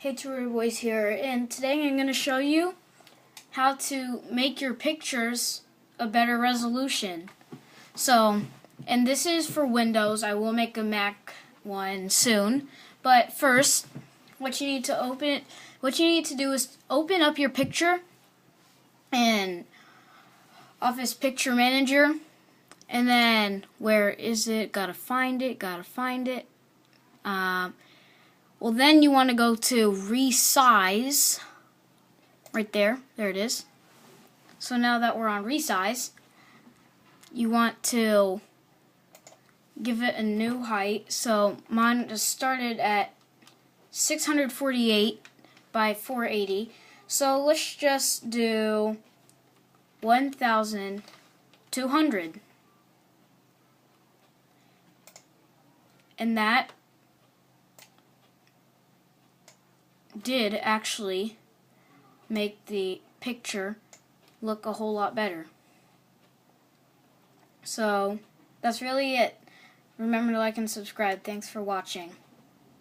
Hey, Tori Boys here, and today I'm going to show you how to make your pictures a better resolution. And this is for Windows. I will make a Mac one soon. But first, what you need to do is open up your picture in Office Picture Manager, and then where is it? Gotta find it. Well, then you want to go to Resize, right there. There it is. So now that we're on Resize, you want to give it a new height. So mine just started at 648 by 480. So let's just do 1,200. And that did actually make the picture look a whole lot better. So that's really it. Remember to like and subscribe. Thanks for watching.